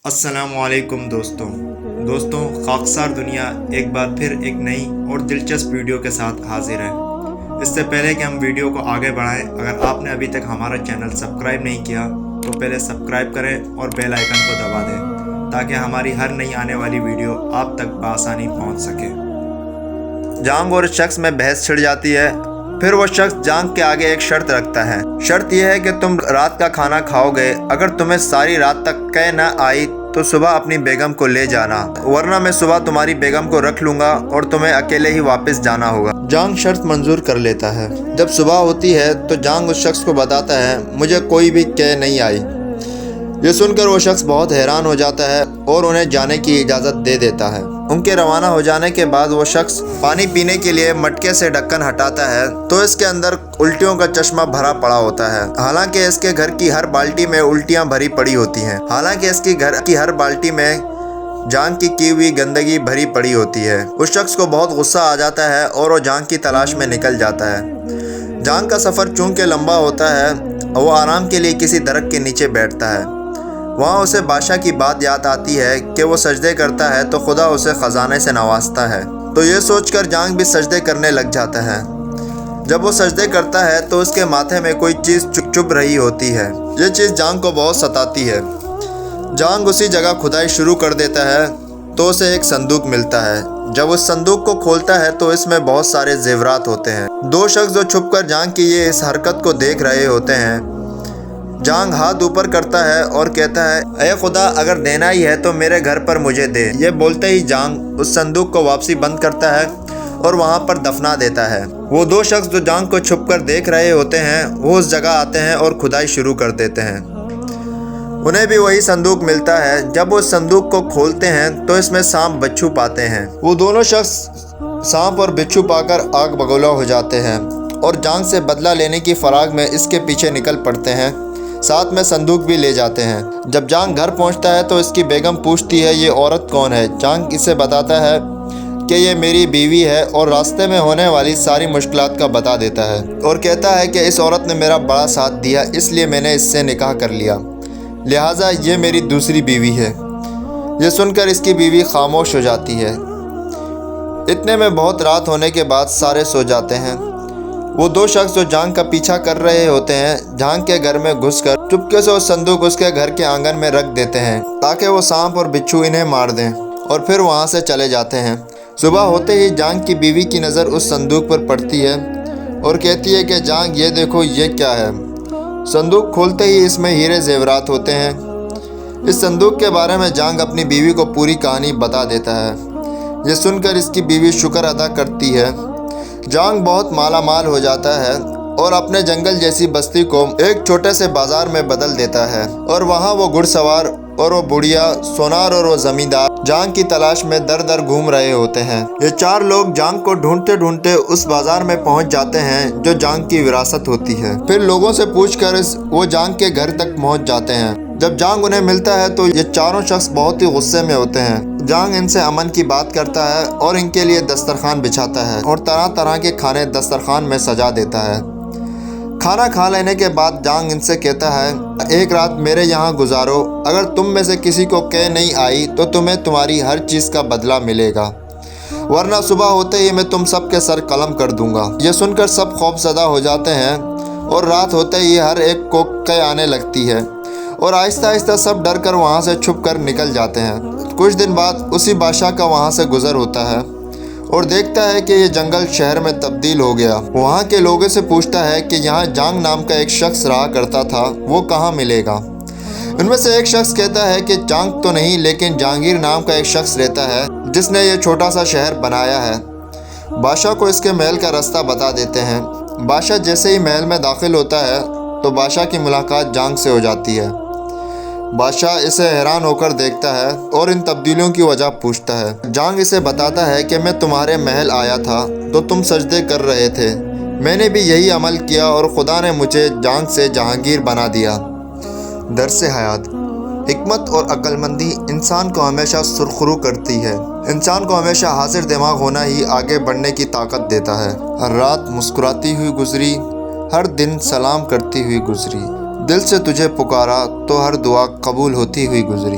अस्सलाम वालेकुम दोस्तों खाकसार दुनिया एक बार फिर एक नई और दिलचस्प वीडियो के साथ हाजिर है। इससे पहले कि हम वीडियो को आगे बढ़ाएं, अगर आपने अभी तक हमारा चैनल सब्सक्राइब नहीं किया तो पहले सब्सक्राइब करें और बेल आइकन को दबा दें ताकि हमारी हर नई आने वाली वीडियो आप तक बआसानी पहुंच सके। जांग और शख्स में बहस छिड़ जाती है। फिर वो शख्स जांग के आगे एक शर्त रखता है। शर्त यह है कि तुम रात का खाना खाओगे, अगर तुम्हें सारी रात तक कै न आई तो सुबह अपनी बेगम को ले जाना, वरना मैं सुबह तुम्हारी बेगम को रख लूंगा और तुम्हें अकेले ही वापस जाना होगा। जांग शर्त मंजूर कर लेता है। जब सुबह होती है तो जांग उस शख्स को बताता है, मुझे कोई भी कै नहीं आई। ये सुनकर वो शख्स बहुत हैरान हो जाता है और उन्हें जाने की इजाज़त दे देता है। उनके रवाना हो जाने के बाद वो शख्स पानी पीने के लिए मटके से ढक्कन हटाता है तो इसके अंदर उल्टियों का चश्मा भरा पड़ा होता है। हालांकि इसके घर की हर बाल्टी में उल्टियां भरी पड़ी होती हैं। हालांकि इसकी घर की हर बाल्टी में जांग की हुई गंदगी भरी पड़ी होती है। उस शख्स को बहुत गुस्सा आ जाता है और वो जांग की तलाश में निकल जाता है। जांग का सफ़र चूंकि लंबा होता है, वो आराम के लिए किसी दरख्त के नीचे बैठता है। वहाँ उसे बादशाह की बात याद आती है कि वो सजदे करता है तो खुदा उसे ख़जाने से नवाजता है। तो ये सोचकर जांग भी सजदे करने लग जाता है। जब वो सजदे करता है तो उसके माथे में कोई चीज़ चुभ रही होती है। ये चीज़ जांग को बहुत सताती है। जांग उसी जगह खुदाई शुरू कर देता है तो उसे एक संदूक मिलता है। जब उस संदूक को खोलता है तो इसमें बहुत सारे जेवरात होते हैं। दो शख्स जो छुपकर जांग की ये इस हरकत को देख रहे होते हैं। जांग हाथ ऊपर करता है और कहता है, ऐ खुदा, अगर देना ही है तो मेरे घर पर मुझे दे। ये बोलते ही जांग उस संदूक को वापसी बंद करता है और वहाँ पर दफना देता है। वो दो शख्स जो जांग को छुपकर देख रहे होते हैं वो उस जगह आते हैं और खुदाई शुरू कर देते हैं। उन्हें भी वही संदूक मिलता है। जब वो उस संदूक को खोलते हैं तो इसमें सांप बिच्छू पाते हैं। वो दोनों शख्स सांप और बिच्छू पाकर आग बगोला हो जाते हैं और जांग से बदला लेने की फराग में इसके पीछे निकल पड़ते हैं। साथ में संदूक भी ले जाते हैं। जब जांग घर पहुंचता है तो इसकी बेगम पूछती है, ये औरत कौन है? जांग इसे बताता है कि ये मेरी बीवी है और रास्ते में होने वाली सारी मुश्किलात का बता देता है और कहता है कि इस औरत ने मेरा बड़ा साथ दिया, इसलिए मैंने इससे निकाह कर लिया, लिहाजा ये मेरी दूसरी बीवी है। ये सुनकर इसकी बीवी खामोश हो जाती है। इतने में बहुत रात होने के बाद सारे सो जाते हैं। वो दो शख्स जो जांग का पीछा कर रहे होते हैं जांग के घर में घुसकर चुपके से उस संदूक उसके घर के आंगन में रख देते हैं ताकि वो सांप और बिच्छू इन्हें मार दें और फिर वहाँ से चले जाते हैं। सुबह होते ही जांग की बीवी की नज़र उस संदूक पर पड़ती है और कहती है कि जांग, ये देखो, ये क्या है? संदूक खोलते ही इसमें हीरे जेवरात होते हैं। इस संदूक के बारे में जांग अपनी बीवी को पूरी कहानी बता देता है। ये सुनकर इसकी बीवी शुक्र अदा करती है। जांग बहुत माला माल हो जाता है और अपने जंगल जैसी बस्ती को एक छोटे से बाजार में बदल देता है और वहाँ वो घुड़सवार और वो बुढ़िया, सोनार और वो जमींदार जांग की तलाश में दर दर घूम रहे होते हैं। ये चार लोग जांग को ढूंढते ढूंढते उस बाजार में पहुँच जाते हैं जो जांग की विरासत होती है। फिर लोगों से पूछकर वो जांग के घर तक पहुँच जाते हैं। जब जांग उन्हें मिलता है तो ये चारों शख्स बहुत ही गुस्से में होते हैं। जांग इनसे अमन की बात करता है और इनके लिए दस्तरखान बिछाता है और तरह तरह के खाने दस्तरखान में सजा देता है। खाना खा लेने के बाद जांग इनसे कहता है, एक रात मेरे यहाँ गुजारो, अगर तुम में से किसी को कै नहीं आई तो तुम्हें तुम्हारी हर चीज़ का बदला मिलेगा, वरना सुबह होते ही मैं तुम सब के सर कलम कर दूंगा। ये सुनकर सब खौफजदा हो जाते हैं और रात होते ही हर एक को कै आने लगती है और आहिस्ता आहिस्ता सब डर कर वहाँ से छुप कर निकल जाते हैं। कुछ दिन बाद उसी बादशाह का वहाँ से गुजर होता है और देखता है कि ये जंगल शहर में तब्दील हो गया। वहाँ के लोगों से पूछता है कि यहाँ जांग नाम का एक शख्स रहा करता था, वो कहाँ मिलेगा? उनमें से एक शख्स कहता है कि जांग तो नहीं, लेकिन जहांगीर नाम का एक शख्स रहता है जिसने ये छोटा सा शहर बनाया है। बादशाह को इसके महल का रास्ता बता देते हैं। बादशाह जैसे ही महल में दाखिल होता है तो बादशाह की मुलाकात जांग से हो जाती है। बादशाह इसे हैरान होकर देखता है और इन तब्दीलियों की वजह पूछता है। जांग इसे बताता है कि मैं तुम्हारे महल आया था तो तुम सजदे कर रहे थे, मैंने भी यही अमल किया और खुदा ने मुझे जांग से जहांगीर बना दिया। दरसे हयात: हिकमत और अक्लमंदी इंसान को हमेशा सुरखरू करती है। इंसान को हमेशा हाजिर दिमाग होना ही आगे बढ़ने की ताकत देता है। हर रात मुस्कुराती हुई गुजरी, हर दिन सलाम करती हुई गुजरी, दिल से तुझे पुकारा तो हर दुआ कबूल होती हुई गुजरी।